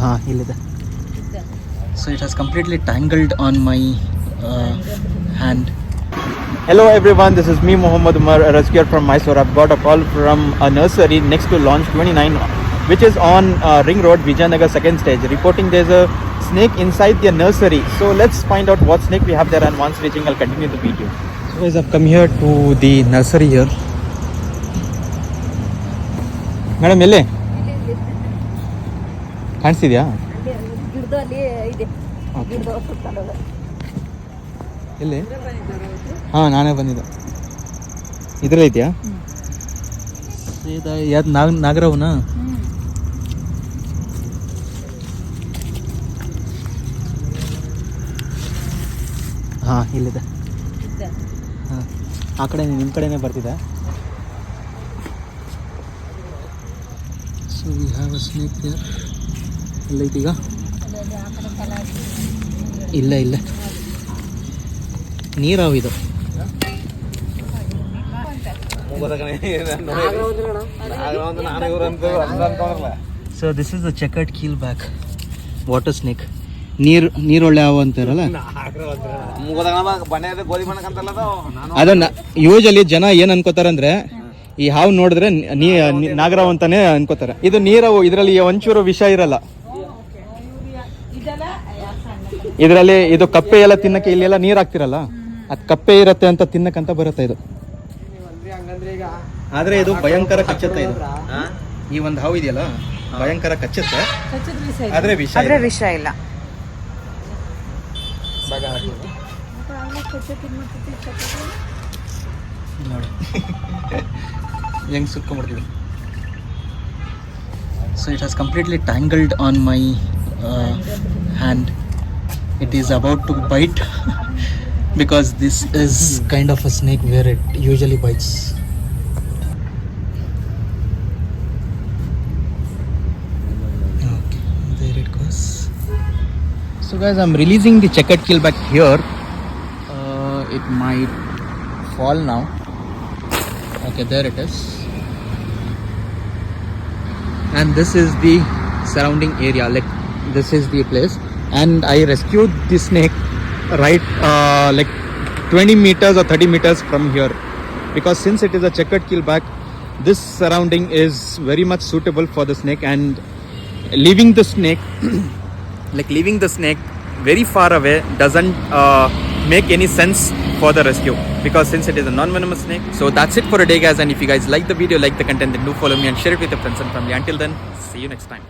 हाँ इल्लिದೆ. So it has completely tangled on my hand. Hello everyone, this is me Muhammad Umar, a rescuer from Mysore. I've got a call from a nursery next to Launch 29, which is on Ring Road, Vijayanagar, second stage, reporting there's a snake inside their nursery. So let's find out what snake we have there, and once reaching I'll continue the video. So guys, I've come here to the nursery here. Madam, elle ಕಾಣಿಸ್ತಿದ್ಯಾ? ಎಲ್ಲಿ? ಹಾಂ, ನಾನೇ ಬಂದಿದ್ದೆ. ಇದ್ರಲ್ಲಿ ಇದೆಯಾ? ಯಾವ್ದು ನಾಗರವನ? ಹಾಂ, ಇಲ್ಲಿದೆ. ಹಾಂ, ಆ ಕಡೆ ನಿಮ್ಮ ಕಡೆನೇ ಬರ್ತಿದೆ. So we have a snake there. ಎಲ್ಲೈತೀಗ? ಇಲ್ಲ ನೀರಾವು ಇದು. So this is the checkered keelback water snake. ನೀರೊಳ್ಳೆ ಹಾವು ಅಂತಾರಲ್ಲ ಅದನ್ನ ಯೂಶಲಿ ಜನ ಏನ್ ಅನ್ಕೋತಾರಂದ್ರೆ ಈ ಹಾವು ನೋಡಿದ್ರೆ ನಾಗರಾವ್ ಅಂತಾನೆ ಅನ್ಕೋತಾರೆ. ಇದು ನೀರಾವು, ಇದರಲ್ಲಿ ಒಂಚೂರು ವಿಷ ಇರಲ್ಲ. ಇದರಲ್ಲಿ ಇದು ಕಪ್ಪೆ ಎಲ್ಲ ತಿನ್ನಕ್ಕೆ, ಇಲ್ಲೆಲ್ಲ ನೀರ್ ಹಾಕ್ತಿರಲ್ಲ, ಅದ್ ಕಪ್ಪೆ ಇರತ್ತೆ ಅಂತ ತಿನ್ನಕ್ಕಂತ ಬರುತ್ತೆ ಇದು. ಆದ್ರೆ ಇದು ಭಯಂಕರ ಕಚ್ಚುತ್ತೆ. ಇದು ಈ ಒಂದು ಹಾವು ಇದೆಯಲ್ಲ ಭಯಂಕರ ಕಚ್ಚುತ್ತೆ, ಆದ್ರೆ ವಿಷ ಇಲ್ಲ. ನೋಡಿ ಹೆಂಗ್ ಸುತ್ಕೊಂಡ್ಬಿಡ್ತೀವಿ. So it has completely tangled on my hand. It is about to bite because this is kind of a snake where it usually bites. Okay, there it goes. So guys, I'm releasing the checkered keelback here. It might fall now. Okay, there it is. And this is the surrounding area, like this is the place, and I rescued the snake right like 20 meters or 30 meters from here, because since it is a checkered keelback, this surrounding is very much suitable for the snake, and leaving the snake leaving the snake very far away doesn't make any sense for the rescue, because since it is a non-venomous snake. So that's it for today guys, and if you guys like the video, like the content, then do follow me and share it with your friends and family. Until then, see you next time.